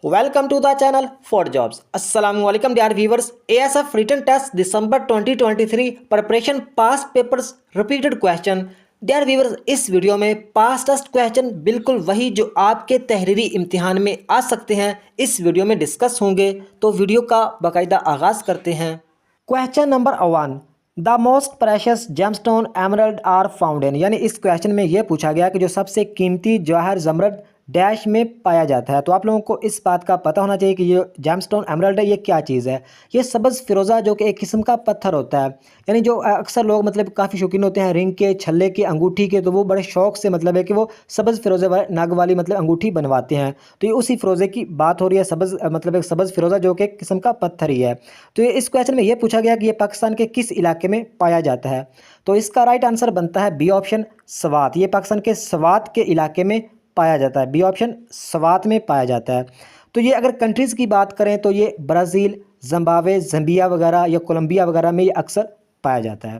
Welcome to the channel for jobs. अस्सलाम वालेकुम dear viewers. ASF written test December 2023 preparation pass papers repeated question. Dear viewers, इस video में pass test question बिल्कुल वही जो आपके तहरीरी इम्तिहान में आ सकते हैं इस वीडियो में डिस्कस होंगे। तो वीडियो का बाकायदा आगाज़ करते हैं। Question number 1, the most precious gemstone emerald are found in, यानी इस क्वेश्चन में यह पूछा गया कि जो सबसे कीमती जवाहर जमरद डैश में पाया जाता है। तो आप लोगों को इस बात का पता होना चाहिए कि ये जेमस्टोन एमरल्ड है, ये क्या चीज़ है। ये सब्ज़ फिरोज़ा जो कि एक किस्म का पत्थर होता है, यानी जो अक्सर लोग मतलब काफ़ी शौकीन होते हैं रिंग के, छल्ले के, अंगूठी के, तो वो बड़े शौक से मतलब है कि वो सब्ज़ फिरोज़े नग वाली मतलब अंगूठी बनवाते हैं। तो ये उसी फिरोज़े की बात हो रही है, सब्ज़ मतलब एक सब्ज़ फिरोज़ा जो कि एक किस्म का पत्थर ही है। तो ये इस क्वेश्चन में ये पूछा गया कि ये पाकिस्तान के किस इलाके में पाया जाता है। तो इसका राइट आंसर बनता है बी ऑप्शन, स्वात। ये पाकिस्तान के स्वात के इलाके में पाया जाता है। बी ऑप्शन, स्वात में पाया जाता है। तो ये अगर कंट्रीज़ की बात करें तो ये ब्राज़ील, जिम्बाब्वे, ज़ाम्बिया वगैरह या कोलंबिया वगैरह में ये अक्सर पाया जाता है।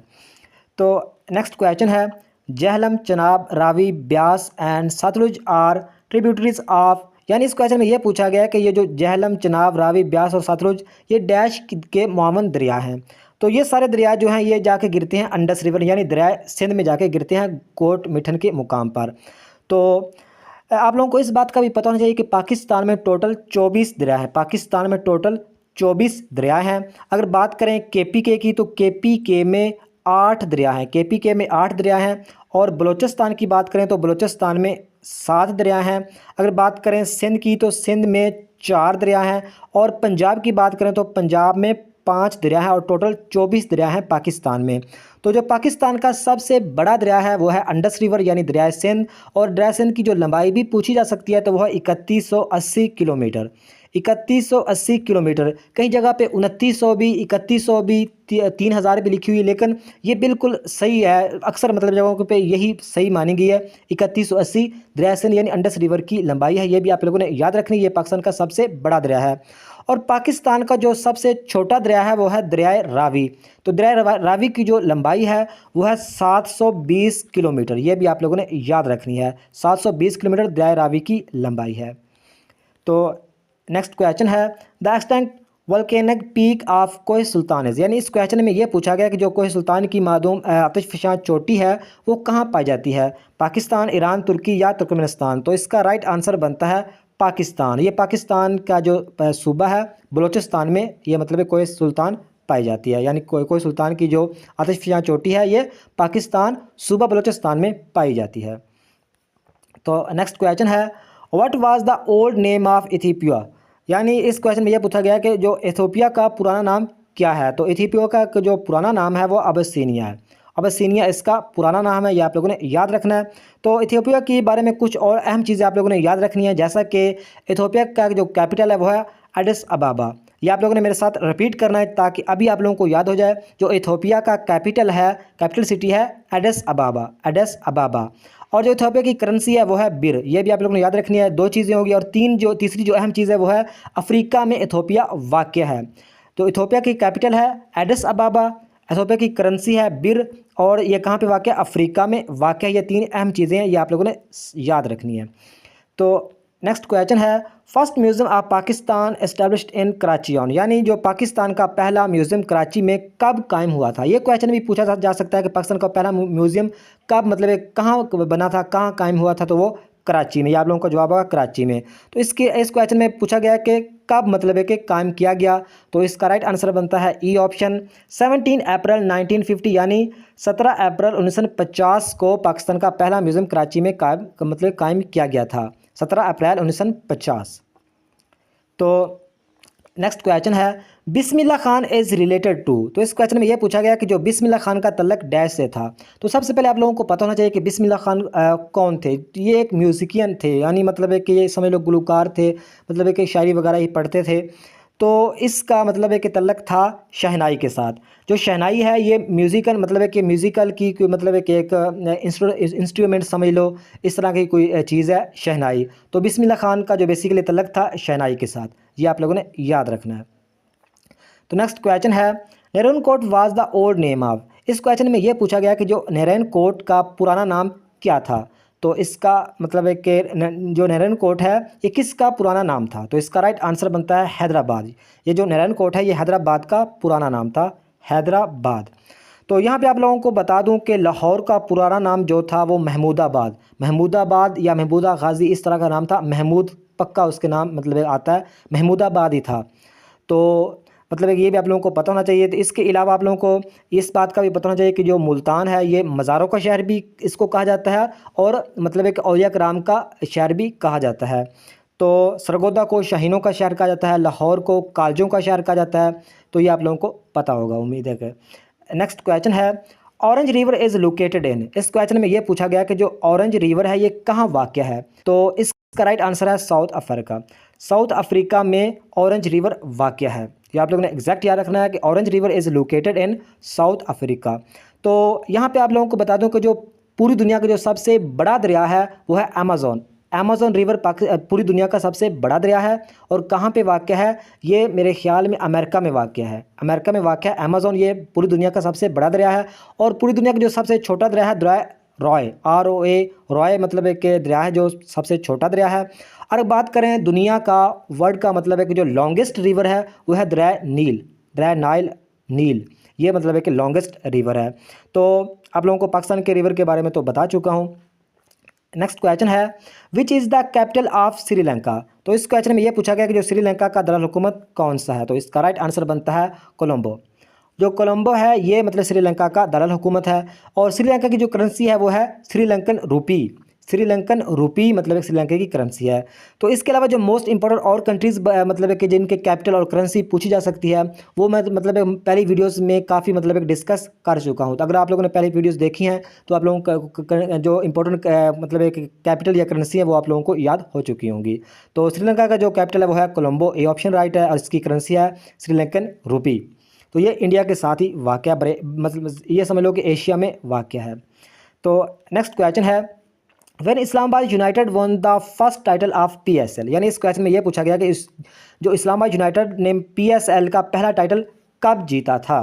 तो नेक्स्ट क्वेश्चन है, Jhelum, Chenab, Ravi, Beas and Sutlej are tributaries of, यानी इस क्वेश्चन में ये पूछा गया कि ये जो जहलम, चनाब, रावी, ब्यास और सतलुज ये डैश के मुआवन दरिया हैं। तो ये सारे दरिया जो हैं ये जाके गिरते हैं अंडस रिवर, यानी दरिया सिंध में जाके गिरते हैं कोट मिठन के मुकाम पर। तो आप लोगों को इस बात का भी पता होना चाहिए कि पाकिस्तान में टोटल 24 दरिया हैं। पाकिस्तान में टोटल 24 दरिया हैं। अगर बात करें केपीके की तो केपीके में 8 दरिया हैं। केपीके में 8 दरिया हैं। और बलूचिस्तान की बात करें तो बलूचिस्तान में 7 दरिया हैं। अगर बात करें सिंध की तो सिंध में 4 दरिया हैं। और पंजाब की बात करें तो पंजाब में 5 दरिया हैं और टोटल 24 दरिया हैं पाकिस्तान में। तो जो पाकिस्तान का सबसे बड़ा दरिया है वो है अंडस रिवर यानी दरिया सिंध। और दरिया सिंध की जो लंबाई भी पूछी जा सकती है तो वह 3180 किलोमीटर। 3180 किलोमीटर, कई जगह पे 2900 भी, 3100 भी, 3000 भी लिखी हुई, लेकिन ये बिल्कुल सही है। अक्सर मतलब जगहों पे यही सही मानी गई है। 3180 दरिया सिंध यानी अंडस रिवर की लंबाई है। ये भी आप लोगों ने याद रखनी है, ये पाकिस्तान का सबसे बड़ा दरिया है। और पाकिस्तान का जो सबसे छोटा दरिया है वो है दरियाए रावी। तो दरिया रावी की जो लंबाई है वो है 720 किलोमीटर। ये भी आप लोगों ने याद रखनी है, 720 किलोमीटर दरियाए रावी की लंबाई है। तो नेक्स्ट क्वेश्चन है, the extent volcanic peak of Koh Sultan is, यानी इस क्वेश्चन में ये पूछा गया कि जो कोह सुल्तान की मादूम आतिशफशां चोटी है वो कहाँ पाई जाती है, पाकिस्तान, ईरान, तुर्की या तुर्कमेनिस्तान। तो इसका राइट आंसर बनता है पाकिस्तान। ये पाकिस्तान का जो सूबा है बलूचिस्तान में ये मतलब कोह सुल्तान पाई जाती है, यानी कोह सुल्तान की जो आतिशफशां चोटी है ये पाकिस्तान सूबा बलूचिस्तान में पाई जाती है। तो नेक्स्ट क्वेश्चन है, what was the old name of Ethiopia, यानी इस क्वेश्चन में यह पूछा गया कि जो इथियोपिया का पुराना नाम क्या है। तो इथियोपिया का जो पुराना नाम है वो अबसीनिया है। अबसीनिया इसका पुराना नाम है, ये आप लोगों ने याद रखना है। तो इथियोपिया के बारे में कुछ और अहम चीज़ें आप लोगों ने याद रखनी है, जैसा कि इथियोपिया का जो कैपिटल है वो है एडिस अबाबा। ये आप लोगों ने मेरे साथ रिपीट करना है ताकि अभी आप लोगों को याद हो जाए। जो इथियोपिया का कैपिटल है, कैपिटल सिटी है एडिस अबाबा, एडिस अबाबा। और जो इथियोपिया की करेंसी है वो है बिर। ये भी आप लोगों ने याद रखनी है। 2 चीज़ें होगी। और तीसरी जो अहम चीज़ है वो है अफ्रीका में इथियोपिया वाक़ है। तो इथियोपिया की कैपिटल है एडिस अबाबा, इथियोपिया की करेंसी है बिर, और ये कहाँ पे वाक़ है, अफ्रीका में वाक़ है। ये 3 अहम चीज़ें हैं, ये आप लोगों ने याद रखनी है। तो नेक्स्ट क्वेश्चन है, first museum of Pakistan established in Karachi on, यानी जो पाकिस्तान का पहला म्यूज़ियम कराची में कब कायम हुआ था। ये क्वेश्चन भी पूछा जा सकता है कि पाकिस्तान का पहला म्यूज़ियम कब मतलब कहाँ बना था, कहाँ कायम हुआ था। तो वो कराची में, ये आप लोगों का जवाब होगा कराची में। तो इस क्वेश्चन में पूछा गया कि कब मतलब है कि कायम किया गया। तो इसका राइट आंसर बनता है ई ऑप्शन, 17 अप्रैल 1950, यानी 17 अप्रैल 1950 को पाकिस्तान का पहला म्यूज़ियम कराची में कायम किया गया था, 17 अप्रैल 1950। तो नेक्स्ट क्वेश्चन है, Bismillah Khan is related to, तो इस क्वेश्चन में यह पूछा गया कि जो बिस्मिल्लाह खान का तल्लक डैश से था। तो सबसे पहले आप लोगों को पता होना चाहिए कि बिस्मिल्लाह खान कौन थे। ये एक म्यूज़िशियन थे, यानी मतलब है कि ये समझ लो गुलकार थे, मतलब है कि शायरी वगैरह ही पढ़ते थे। तो इसका मतलब है कि तल्लक था शहनाई के साथ। जो शहनाई है ये म्यूज़िकल मतलब है कि म्यूज़िकल की कोई मतलब है कि एक इंस्ट्रूमेंट समझ लो, इस तरह की कोई चीज़ है शहनाई। तो बिस्मिल्लाह खान का जो बेसिकली तल्लक था शहनाई के साथ, ये आप लोगों ने याद रखना है। तो नेक्स्ट क्वेश्चन है, Neroon Kot was the old name of, इस क्वेश्चन में यह पूछा गया कि जो नैरेन कोट का पुराना नाम क्या था। तो इसका मतलब है कि जो नारायण कोट है ये किसका पुराना नाम था? तो इसका राइट आंसर बनता है हैदराबाद। ये जो नारायण कोट है ये हैदराबाद का पुराना नाम था, हैदराबाद। तो यहाँ पे आप लोगों को बता दूं कि लाहौर का पुराना नाम जो था वो महमूदाबाद, महमूदाबाद या महमूदा गाजी इस तरह का नाम था। महमूद पक्का उसके नाम मतलब आता है, महमूदाबाद ही था। तो मतलब ये भी आप लोगों को पता होना चाहिए। तो इसके अलावा आप लोगों को इस बात का भी पता होना चाहिए कि जो मुल्तान है ये मज़ारों का शहर भी इसको कहा जाता है और मतलब एक औलिया कराम का शहर भी कहा जाता है। तो सरगोदा को शाहीनों का शहर कहा जाता है, लाहौर को कालजों का शहर कहा जाता है। तो ये आप लोगों को पता होगा, उम्मीद है कि। नेक्स्ट क्वेश्चन है orange river is located in. इस क्वेश्चन में ये पूछा गया कि जो ऑरेंज रिवर है ये कहाँ वाक़ है? तो इसका राइट आंसर है साउथ अफ्रीका। साउथ अफ्रीका में ऑरेंज रिवर वाक़ है। ये आप लोगों ने एग्जैक्ट याद रखना है कि orange river is located in south Africa. तो यहाँ पे आप लोगों को बता दूं कि जो पूरी दुनिया का जो सबसे बड़ा दरिया है वो है अमेज़न। अमेज़न रिवर पूरी दुनिया का सबसे बड़ा दरिया है। और कहाँ पे वाक़ है? ये मेरे ख्याल में अमेरिका में वाक़ है। अमेरिका में वाक़ है अमेज़न, ये पूरी दुनिया का सबसे बड़ा दरिया है। और पूरी दुनिया का जो सबसे छोटा दरिया है, दरिया रॉय, ROA, रॉय मतलब एक दरिया है जो सबसे छोटा दरिया है। और बात करें दुनिया का, वर्ल्ड का मतलब है कि जो लॉन्गेस्ट रिवर है वो है दरिया नील, दरिया नाइल, नील। ये मतलब है कि लॉन्गेस्ट रिवर है। तो आप लोगों को पाकिस्तान के रिवर के बारे में तो बता चुका हूँ। नेक्स्ट क्वेश्चन है which is the capital of Sri Lanka. तो इस क्वेश्चन में ये पूछा गया कि जो श्रीलंका का दारुल-हुकूमत कौन सा है? तो इसका राइट आंसर बनता है कोलंबो। जो कोलंबो है ये मतलब श्रीलंका का दारुल-हुकूमत है। और श्रीलंका की जो करेंसी है वो है श्रीलंकन रूपी। श्रीलंकन रूपी मतलब एक श्रीलंका की करेंसी है। तो इसके अलावा जो मोस्ट इंपॉर्टेंट और कंट्रीज़ मतलब है कि जिनके कैपिटल और करेंसी पूछी जा सकती है वो मैं मतलब पहली वीडियोस में काफ़ी मतलब एक डिस्कस कर चुका हूँ। तो अगर आप लोगों ने पहली वीडियोस देखी हैं तो आप लोगों का जो इंपॉर्टेंट मतलब एक कैपिटल या करेंसी है वो आप लोगों को याद हो चुकी होंगी। तो श्रीलंका का जो कैपिटल है वो है कोलंबो, ए ऑप्शन राइट है। और इसकी करेंसी है श्रीलंकन रूपी। तो ये इंडिया के साथ ही वाक़या बड़े मतलब ये समझ लो कि एशिया में वाक़या है। तो नेक्स्ट क्वेश्चन है when Islamabad United one the first title of PSL। यानी इस क्वेश्चन में ये पूछा गया कि जो इस्लामाबाद यूनाइटेड ने PSL का पहला टाइटल कब जीता था?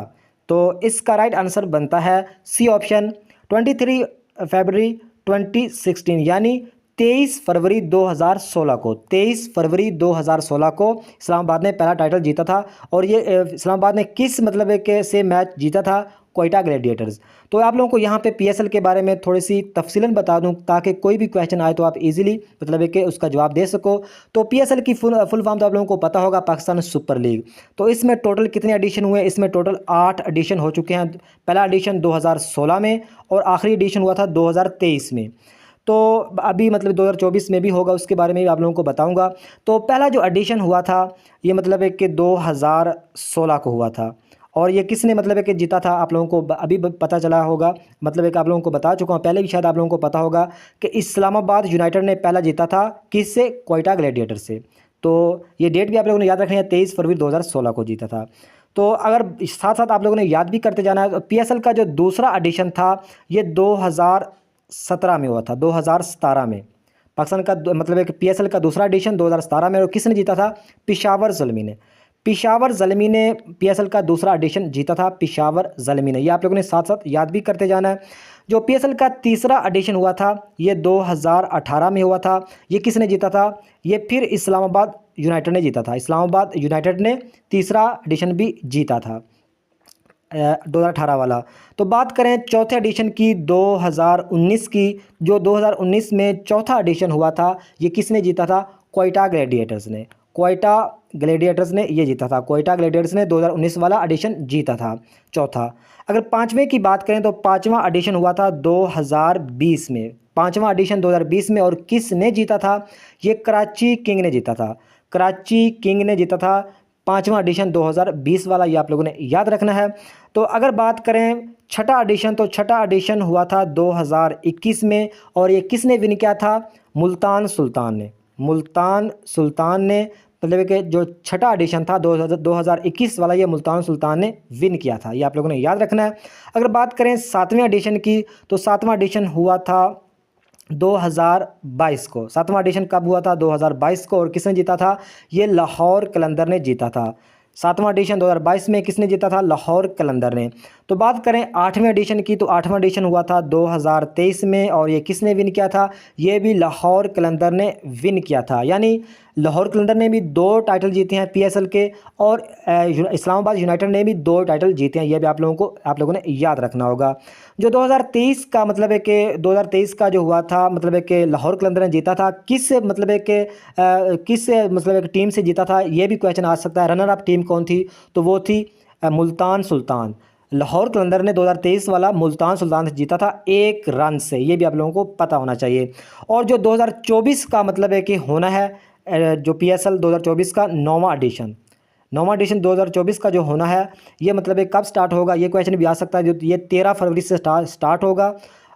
तो इसका राइट आंसर बनता है सी ऑप्शन 23 फरवरी 2016, यानी 23 फरवरी 2016 को, 23 फरवरी 2016 को इस्लामाबाद ने पहला टाइटल जीता था। और ये इस्लामाबाद ने किस मतलब के से मैच जीता था? क्वेटा ग्लैडिएटर्स। तो आप लोगों को यहाँ पे PSL के बारे में थोड़ी सी तफसीलन बता दूं ताकि कोई भी क्वेश्चन आए तो आप इजीली मतलब कि उसका जवाब दे सको। तो PSL की फुल फॉर्म तो आप लोगों को पता होगा, पाकिस्तान सुपर लीग। तो इसमें टोटल कितने एडिशन हुए? इसमें टोटल 8 एडिशन हो चुके हैं। पहला एडिशन 2016 में और आखिरी एडिशन हुआ था 2023 में। तो अभी मतलब 2024 में भी होगा, उसके बारे में भी आप लोगों को बताऊंगा। तो पहला जो एडिशन हुआ था ये मतलब है कि 2016 को हुआ था। और ये किसने मतलब है कि जीता था? आप लोगों को अभी पता चला होगा, मतलब एक आप लोगों को बता चुका हूँ पहले भी, शायद आप लोगों को पता होगा कि इस्लामाबाद यूनाइटेड ने पहला जीता था किससे? क्वेटा ग्लैडिएटर से। तो ये डेट भी आप लोगों ने याद रखनी है, 23 फरवरी 2016 को जीता था। तो अगर साथ साथ आप लोगों ने याद भी करते जाना है तो PSL का जो दूसरा एडिशन था ये 2017 में हुआ था, 2017 में पाकिस्तान का मतलब एक PSL का दूसरा एडिशन 2017 में। और किसने जीता था? पिशावर ज़ल्मी ने। पिशावर ज़ल्मी ने PSL का दूसरा एडिशन जीता था, पिशावर ज़ल्मी ने। ये आप लोगों ने साथ साथ याद भी करते जाना है। जो PSL का तीसरा एडिशन हुआ था ये 2018 में हुआ था। ये किसने जीता था? ये फिर इस्लामाबाद यूनाइटेड ने जीता था। इस्लामाबाद यूनाइटेड ने तीसरा एडिशन भी जीता था 2018 वाला। तो बात करें चौथे एडिशन की 2019 की, जो 2019 में चौथा एडिशन हुआ था ये किसने जीता था? क्वेटा ग्लैडिएटर्स ने। क्वेटा ग्लैडिएटर्स ने ये जीता था। क्वेटा ग्लैडिएटर्स ने 2019 वाला एडिशन जीता था, चौथा। अगर पाँचवें की बात करें तो पाँचवा एडिशन हुआ था 2020 में, पाँचवा एडिशन 2020 में। और किसने जीता था? ये कराची किंग ने जीता था। कराची किंग ने जीता था पाँचवा एडिशन 2020 वाला, ये आप लोगों ने याद रखना है। तो अगर बात करें छठा एडिशन, तो छठा एडिशन हुआ था 2021 में। और ये किसने विन किया था? मुल्तान सुल्तान ने। मुल्तान सुल्तान ने मतलब कि जो छठा एडिशन था 2021 वाला ये मुल्तान सुल्तान ने विन किया था, ये आप लोगों ने याद रखना है। अगर बात करें सातवें एडिशन की तो सातवां एडिशन हुआ था 2022 को। सातवां एडिशन कब हुआ था? 2022 को। और किसने जीता था? ये लाहौर कलंदर ने जीता था। 7वां एडिशन 2022 में किसने जीता था? लाहौर कलंदर ने। तो बात करें 8वें एडिशन की, तो 8वां एडिशन हुआ था 2023 में, और ये किसने विन किया था? ये भी लाहौर कलंदर ने विन किया था। यानी लाहौर कलंदर ने भी 2 टाइटल जीते हैं पीएसएल के, और इस्लामाबाद यूनाइटेड ने भी 2 टाइटल जीते हैं। ये भी आप लोगों ने याद रखना होगा। जो 2023 का मतलब है कि 2023 का जो हुआ था, मतलब है कि लाहौर कलंदर ने जीता था, किस मतलब है कि किस मतलब एक टीम से जीता था, ये भी क्वेश्चन आ सकता है। रनर अप टीम कौन थी? तो वो थी मुल्तान सुल्तान। लाहौर कलंदर ने 2023 वाला मुल्तान सुल्तान से जीता था 1 रन से, ये भी आप लोगों को पता होना चाहिए। और जो 2024 का मतलब है कि होना है, जो पीएसएल 2024 का 9वां एडिशन 2024 का जो होना है, ये मतलब है कब स्टार्ट होगा, ये क्वेश्चन भी आ सकता है। जो ये 13 फरवरी से स्टार्ट होगा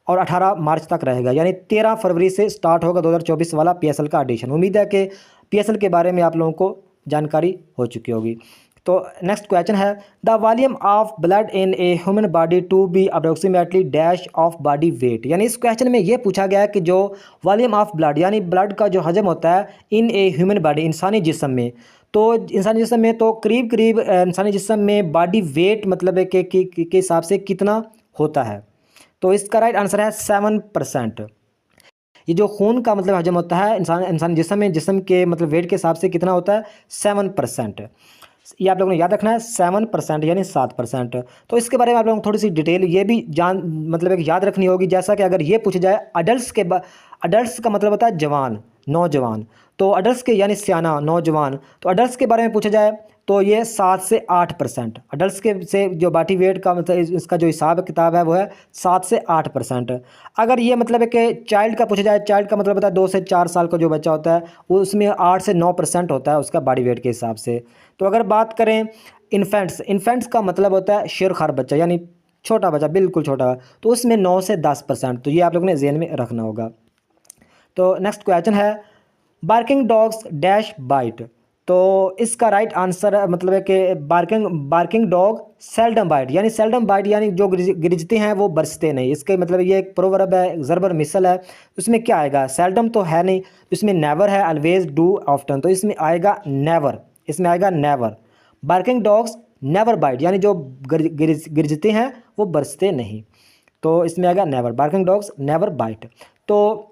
और 18 मार्च तक रहेगा, यानी 13 फरवरी से स्टार्ट होगा 2024 वाला पीएसएल का एडिशन। उम्मीद है कि पीएसएल के बारे में आप लोगों को जानकारी हो चुकी होगी। तो नेक्स्ट क्वेश्चन है, the volume of blood in a human body to be approximately dash of body weight. यानी इस क्वेश्चन में ये पूछा गया है कि जो वॉल्यूम ऑफ ब्लड, यानी ब्लड का जो हजम होता है इन ए ह्यूमन बॉडी, इंसानी जिस्म में, तो इंसानी जिस्म में तो करीब करीब इंसानी जिस्म में बॉडी वेट मतलब है के हिसाब से कितना होता है? तो इसका राइट आंसर है 7%। ये जो खून का मतलब हजम होता है इंसान जिस्म में, जिस्म के मतलब वेट के हिसाब से कितना होता है? 7%। ये आप लोगों ने याद रखना है, 7% यानी 7%। तो इसके बारे में आप लोगों को थोड़ी सी डिटेल ये भी मतलब एक याद रखनी होगी। जैसा कि अगर ये पूछा जाए अडल्ट्स का मतलब होता है जवान, नौजवान। तो अडल्ट्स के यानी सियाना, नौजवान, तो अडल्ट्स के बारे में पूछा जाए तो ये 7 से 8%। अडल्ट्स के से जो बॉडी वेट का मतलब इसका जो हिसाब किताब है वो है 7 से 8%। अगर ये मतलब है कि चाइल्ड का पूछा जाए, चाइल्ड का मतलब होता है 2 से 4 साल का जो बच्चा होता है, वो उसमें 8 से 9% होता है उसका बॉडी वेट के हिसाब से। तो अगर बात करें इन्फेंट्स का मतलब होता है शेरखार बच्चा, यानी छोटा बच्चा, बिल्कुल छोटा, तो उसमें 9 से 10%। तो ये आप लोगों ने ज़हन में रखना होगा। तो नेक्स्ट क्वेश्चन है, बार्किंग डॉग्स डैश बाइट। तो इसका राइट आंसर मतलब है कि बार्किंग डॉग सेल्डम बाइट, यानी सेल्डम बाइट यानी जो गिरजते हैं वो बरसते नहीं। इसके मतलब ये एक प्रोवर्ब है, ज़रबर मिसल है। उसमें क्या आएगा? सेल्डम तो है नहीं, इसमें नेवर है, ऑलवेज, डू, ऑफ्टन, तो इसमें आएगा नेवर, इसमें आएगा never. Barking dogs never bite, यानी जो गिरजते हैं वो बरसते नहीं, तो इसमें आएगा never. Barking dogs never bite. तो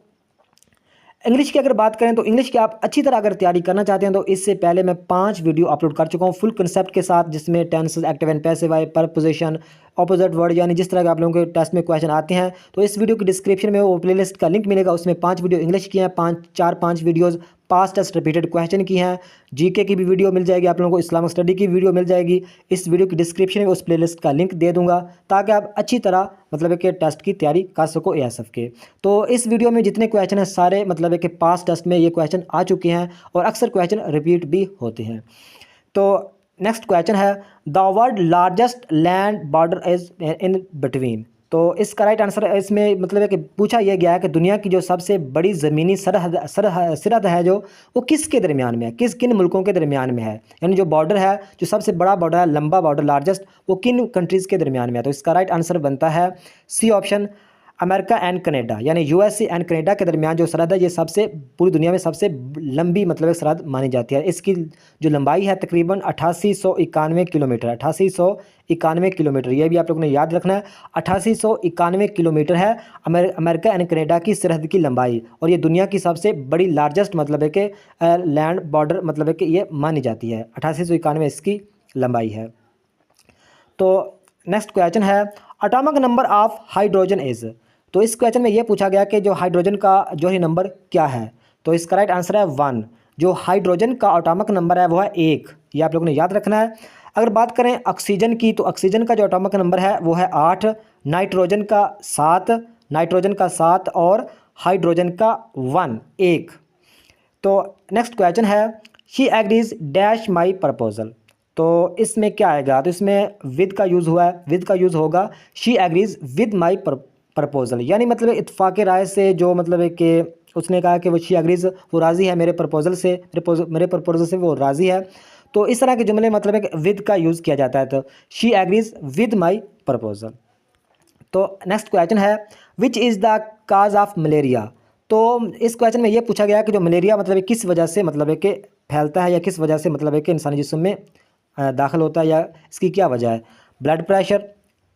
इंग्लिश की अगर बात करें तो इंग्लिश की आप अच्छी तरह अगर तैयारी करना चाहते हैं तो इससे पहले मैं 5 वीडियो अपलोड कर चुका हूँ फुल कंसेप्ट के साथ, जिसमें tenses, active and passive, preposition, opposite word, यानी जिस तरह के आप लोगों के टेस्ट में क्वेश्चन आते हैं। तो इस वीडियो की डिस्क्रिप्शन में वो प्लेलिस्ट का लिंक मिलेगा, उसमें 5 वीडियो इंग्लिश की हैं, 5 videos past test repeated question की हैं, जीके की भी वीडियो मिल जाएगी आप लोगों को, इस्लामिक स्टडी की वीडियो मिल जाएगी। इस वीडियो की डिस्क्रिप्शन में उस प्लेलिस्ट का लिंक दे दूंगा ताकि आप अच्छी तरह मतलब है कि टेस्ट की तैयारी कर सको एएसएफ के। तो इस वीडियो में जितने क्वेश्चन हैं सारे मतलब है कि पास्ट टेस्ट में ये क्वेश्चन आ चुके हैं और अक्सर क्वेश्चन रिपीट भी होते हैं। तो नेक्स्ट क्वेश्चन है, the word largest land border is in between. तो इसका राइट आंसर इसमें मतलब है कि पूछा यह गया है कि दुनिया की जो सबसे बड़ी ज़मीनी सरहद है जो, वो किसके दरमियान में है, किन मुल्कों के दरमियान में है, यानी जो बॉर्डर है, जो सबसे बड़ा बॉर्डर है, लंबा बॉर्डर, लार्जेस्ट, वो किन कंट्रीज़ के दरमियान में है। तो इसका राइट आंसर बनता है C option, America and Canada, यानी यूएसए एंड कनाडा के दरमियान जो सरहद है, ये सबसे पूरी दुनिया में सबसे लंबी मतलब एक सरहद मानी जाती है। इसकी जो लंबाई है तकरीबन 8891 किलोमीटर, 8891 किलोमीटर, ये भी आप लोगों ने याद रखना है। 8891 किलोमीटर है अमेरिका एंड कनाडा की सरहद की लंबाई, और ये दुनिया की सबसे बड़ी लार्जेस्ट मतलब है कि लैंड बॉर्डर मतलब है कि ये मानी जाती है। 8891 इसकी लंबाई है। तो नेक्स्ट क्वेश्चन है, atomic number of hydrogen is. तो इस क्वेश्चन में ये पूछा गया कि जो हाइड्रोजन का जौहरी नंबर क्या है। तो इसका राइट आंसर है 1। जो हाइड्रोजन का एटॉमिक नंबर है वो है 1, ये आप लोगों ने याद रखना है। अगर बात करें ऑक्सीजन की, तो ऑक्सीजन का जो एटॉमिक नंबर है वो है 8, नाइट्रोजन का 7 और हाइड्रोजन का 1। तो नेक्स्ट क्वेश्चन है, she agrees dash my proposal. तो इसमें क्या आएगा? तो इसमें विद का यूज़ हुआ है, विद का यूज़ होगा she agrees with my proposal, यानी मतलब इत्फाक राय से जो मतलब है कि उसने कहा कि वो शी एग्रीज, वो राज़ी है मेरे प्रपोजल से, मेरे प्रपोजल से वो राज़ी है। तो इस तरह के जुमले मतलब है कि विद का यूज़ किया जाता है। तो she agrees with my proposal. तो नेक्स्ट क्वेश्चन है, which is the cause of malaria. तो इस क्वेश्चन में ये पूछा गया कि जो मलेरिया मतलब किस वजह से मतलब है कि फैलता है, या किस वजह से मतलब है कि इंसानी जिस्म में दाखिल होता है, या इसकी क्या वजह है? Blood pressure,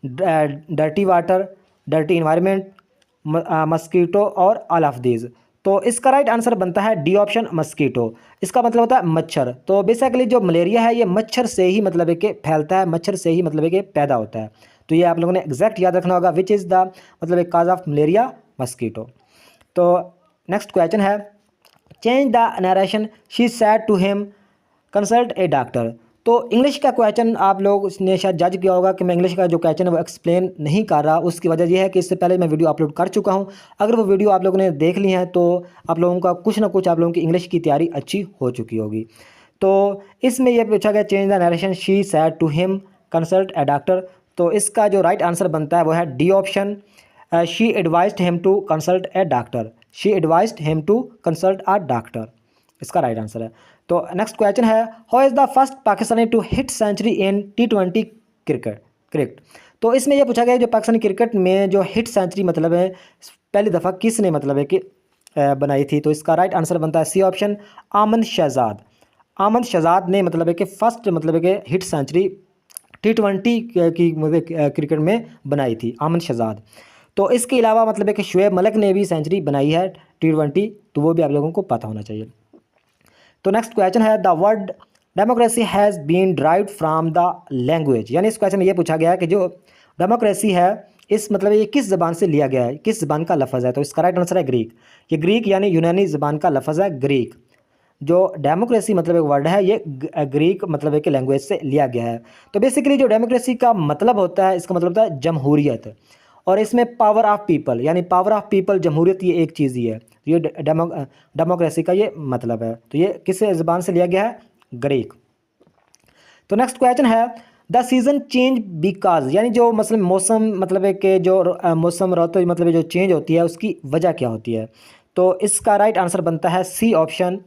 dirty water, dirty environment, mosquito और ऑल ऑफ दीज। तो इसका राइट आंसर बनता है डी ऑप्शन, मस्कीटो। इसका मतलब होता है मच्छर। तो बेसिकली जो मलेरिया है ये मच्छर से ही मतलब है कि फैलता है, मच्छर से ही मतलब है कि पैदा होता है। तो ये आप लोगों ने एग्जैक्ट याद रखना होगा, विच इज़ द मतलब एक काज ऑफ मलेरिया, मस्कीटो। तो नेक्स्ट क्वेश्चन है, change the narration, she said to him consult a doctor. तो इंग्लिश का क्वेश्चन आप लोग ने शायद जज किया होगा कि मैं इंग्लिश का जो क्वेश्चन है वो एक्सप्लेन नहीं कर रहा। उसकी वजह यह है कि इससे पहले मैं वीडियो अपलोड कर चुका हूं। अगर वो वीडियो आप लोगों ने देख ली है तो आप लोगों का कुछ ना कुछ आप लोगों की इंग्लिश की तैयारी अच्छी हो चुकी होगी। तो इसमें यह पूछा गया, change the narration, she said to him consult a doctor. तो इसका जो राइट आंसर बनता है वो है D option, she advised him to consult a doctor. She advised him to consult a doctor, इसका राइट आंसर है। तो नेक्स्ट क्वेश्चन है, how is the first Pakistani to hit century in T20 cricket. तो इसमें यह पूछा गया जो पाकिस्तानी क्रिकेट में जो हिट सेंचुरी मतलब है पहली दफ़ा किसने मतलब है कि बनाई थी। तो इसका राइट आंसर बनता है सी ऑप्शन, आमन शहजाद। आमन शहजाद ने मतलब है कि फर्स्ट मतलब है कि हिट सेंचुरी T20 की मतलब क्रिकेट में बनाई थी, आमन शहजाद। तो इसके अलावा मतलब है कि शुएब मलिक ने भी सेंचुरी बनाई है T20, तो वो भी आप लोगों को पता होना चाहिए। तो नेक्स्ट क्वेश्चन है, the word democracy has been derived from the language. यानी इस क्वेश्चन में ये पूछा गया है कि जो डेमोक्रेसी है इस मतलब ये किस ज़बान से लिया गया है, किस ज़बान का लफ्ज़ है। तो इसका राइट आंसर है ग्रीक। ये ग्रीक यानी यूनानी ज़बान का लफ्ज़ है ग्रीक। जो डेमोक्रेसी मतलब एक वर्ड है ये ग्रीक मतलब एक लैंग्वेज से लिया गया है। तो बेसिकली जो डेमोक्रेसी का मतलब होता है, इसका मतलब होता है जमहूरियत, और इसमें पावर ऑफ पीपल यानी पावर ऑफ पीपल, जमहूरियत, ये एक चीज़ ही है। ये डेमोक्रेसी का ये मतलब है। तो ये किस ज़बान से लिया गया है? ग्रीक। तो नेक्स्ट क्वेश्चन है, द सीज़न चेंज बिकॉज, यानी जो मतलब मौसम मतलब है कि जो मौसम रुत मतलब जो चेंज होती है उसकी वजह क्या होती है। तो इसका राइट आंसर बनता है C option,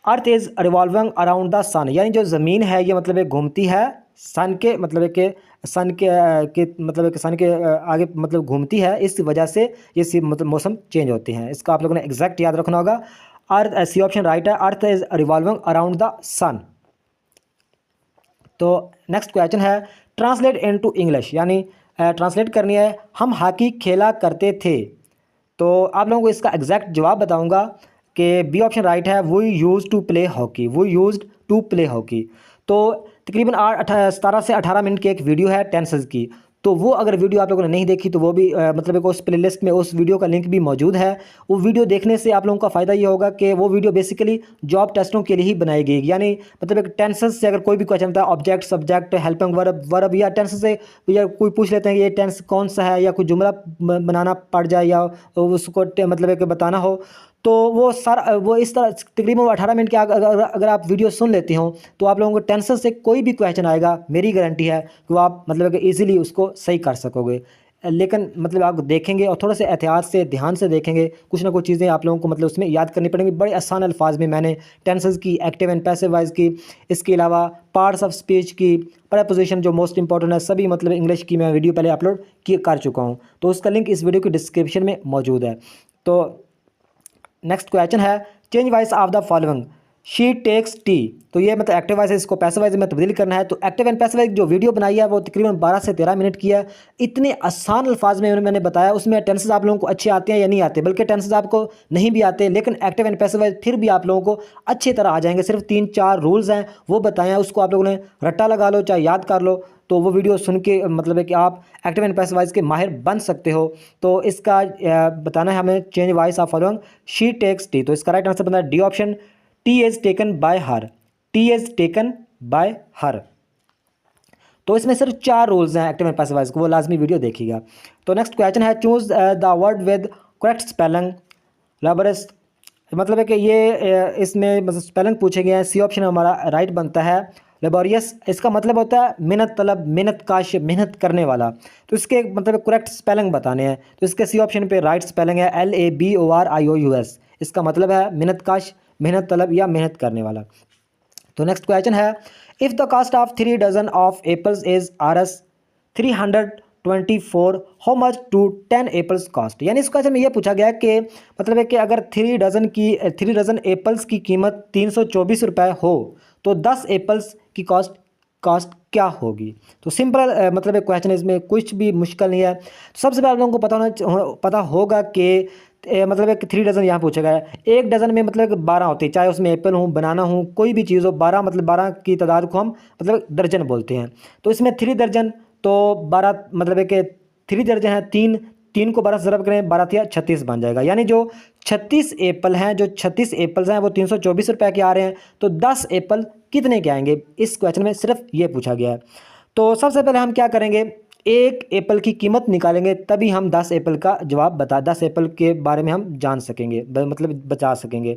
earth is revolving around the sun. यानी जो ज़मीन है ये मतलब एक घूमती है सन के मतलब के सन के मतलब कि सन के आगे मतलब घूमती है, इस वजह से ये मतलब मौसम चेंज होते हैं। इसका आप लोगों ने एग्जैक्ट याद रखना होगा। अर्थ, सी ऑप्शन राइट है, earth is revolving around the sun. तो नेक्स्ट क्वेश्चन है, ट्रांसलेट इनटू इंग्लिश, यानी ट्रांसलेट करनी है, हम हॉकी खेला करते थे। तो आप लोगों को इसका एग्जैक्ट जवाब बताऊंगा कि बी ऑप्शन राइट है, we use to play hockey, we use to play hockey. तो तकरीबन 17 से 18 मिनट की एक वीडियो है टेंसेस की। तो वो अगर वीडियो आप लोगों ने नहीं देखी तो वो भी मतलब एक उस प्लेलिस्ट में उस वीडियो का लिंक भी मौजूद है। वो वीडियो देखने से आप लोगों का फ़ायदा ये होगा कि वो वीडियो बेसिकली जॉब टेस्टों के लिए ही बनाई गई, यानी मतलब एक टेंसेस से अगर कोई भी क्वेश्चन होता है, ऑब्जेक्ट, सब्जेक्ट, हेल्पिंग वर्ब या टेंस से या कोई पूछ लेते हैं कि ये टेंस कौन सा है, या कोई जुमला बनाना पड़ जाए या उसको मतलब एक बताना हो, तो वो सारा वो इस तरह तकरीबन 18 मिनट के अगर आप वीडियो सुन लेते हो तो आप लोगों को टेंशन से कोई भी क्वेश्चन आएगा, मेरी गारंटी है कि वो आप मतलब कि ईजिली उसको सही कर सकोगे। लेकिन मतलब आप देखेंगे और थोड़ा सा एहतियात से ध्यान से देखेंगे, कुछ ना कुछ चीज़ें आप लोगों को मतलब उसमें याद करनी पड़ेंगी। बड़े आसान अल्फाज में मैंने टेंसेस की, एक्टिव एंड पैसिव वॉइस की, इसके अलावा पार्ट्स ऑफ स्पीच की, प्रपोजिशन जो मोस्ट इंपॉर्टेंट है, सभी मतलब इंग्लिश की मैं वीडियो पहले अपलोड कर चुका हूँ। तो उसका लिंक इस वीडियो की डिस्क्रिप्शन में मौजूद है। तो नेक्स्ट क्वेश्चन है, change voice of the following, she takes tea. तो ये मतलब एक्टिव वॉइस है, इसको पैसिव वॉइस में तब्दील करना है। तो एक्टिव एंड पैसिव वॉइस जो वीडियो बनाई है वो तकरीबन 12 से 13 मिनट की है। इतने आसान अल्फाज में मैंने बताया, उसमें टेंसेस आप लोगों को अच्छे आते हैं या नहीं आते, बल्कि टेंसेस आपको नहीं भी आते, लेकिन एक्टिव एंड पैसिव वॉइस फिर भी आप लोगों को अच्छी तरह आ जाएंगे। सिर्फ 3-4 रूल्स हैं वो बताए हैं, उसको आप लोगों ने रट्टा लगा लो चाहे याद कर लो, तो वो वीडियो सुन के मतलब है कि आप एक्टिव एंड पैसिव वॉइस के माहिर बन सकते हो। तो इसका बताना है हमें, change voice of following, she takes tea. तो इसका राइट आंसर बनता है D option, tea is taken by her, tea is taken by her. तो इसमें सिर्फ 4 रूल्स हैं एक्टिव एंड पैसिव वॉइस को, वो लाजमी वीडियो देखिएगा। तो नेक्स्ट क्वेश्चन है, choose the word with correct spelling, labours. मतलब है कि ये इसमें मतलब स्पेलिंग पूछे गए हैं। सी ऑप्शन हमारा राइट बनता है लेबोरियस। इसका मतलब होता है मेहनत तलब, मेहनत काश, मेहनत करने वाला। तो इसके मतलब करेक्ट स्पेलिंग बताने हैं। तो इसके सी ऑप्शन पे राइट स्पेलिंग है LABORIOUS। इसका मतलब है मेहनत काश, मेहनत तलब या मेहनत करने वाला। तो नेक्स्ट क्वेश्चन है, if the cost of 3 dozen of apples is Rs 324, how much to 10 apples cost. यानी इस क्वेश्चन में ये पूछा गया कि मतलब है कि अगर 3 डजन एप्पल्स की कीमत 324 रुपये हो तो 10 एप्पल्स की कॉस्ट कॉस्ट क्या होगी। तो सिंपल मतलब एक क्वेश्चन है, इसमें कुछ भी मुश्किल नहीं है। तो सबसे पहले आप लोगों को पता होगा कि मतलब एक 3 डज़न यहाँ पूछा गया है। 1 डज़न में मतलब 12 होते हैं, चाहे उसमें एप्पल हो, बनाना हो, कोई भी चीज़ हो। 12 मतलब 12 की तादाद को हम मतलब दर्जन बोलते हैं। तो इसमें 3 दर्जन, तो 12 मतलब एक 3 दर्जन है, 3 को 12 से ज़रब करें, 12 या 36 बन जाएगा। यानी जो 36 एप्पल हैं, जो 36 एप्पल्स हैं वो 324 रुपये के आ रहे हैं। तो 10 एप्पल कितने के आएंगे, इस क्वेश्चन में सिर्फ ये पूछा गया है। तो सबसे पहले हम क्या करेंगे, एक एप्पल की कीमत निकालेंगे, तभी हम 10 एप्पल का जवाब 10 एप्पल के बारे में हम जान सकेंगे, मतलब बचा सकेंगे।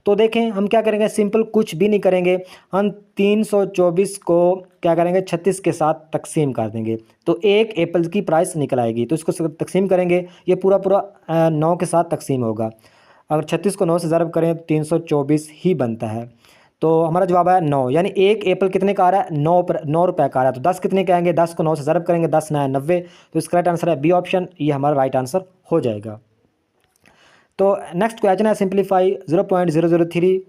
तो देखें हम क्या करेंगे, सिंपल कुछ भी नहीं करेंगे, हम 324 को क्या करेंगे 36 के साथ तकसीम कर देंगे, तो एक एप्पल की प्राइस निकल आएगी। तो इसको तकसीम करेंगे, ये पूरा 9 के साथ तकसीम होगा। अगर 36 को 9 से ज़रब करें तो 324 ही बनता है। तो हमारा जवाब है 9, यानी एक एप्पल कितने का आ रहा है, 9 रुपये का आ रहा है। तो 10 कितने के आएंगे, 10 को 9 से ज़रब करेंगे, 10 9 90। तो इसका राइट आंसर है बी ऑप्शन, ये हमारा राइट आंसर हो जाएगा। तो नेक्स्ट क्वेश्चन है सिंप्लीफाई 0.003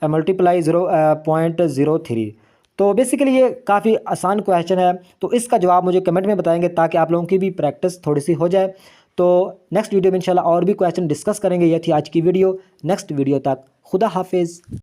मल्टीप्लाई 0.03। तो बेसिकली ये काफ़ी आसान क्वेश्चन है, तो इसका जवाब मुझे कमेंट में बताएंगे ताकि आप लोगों की भी प्रैक्टिस थोड़ी सी हो जाए। तो नेक्स्ट वीडियो में इंशाल्लाह और भी क्वेश्चन डिस्कस करेंगे। ये थी आज की वीडियो, नेक्स्ट वीडियो तक खुदा हाफिज़।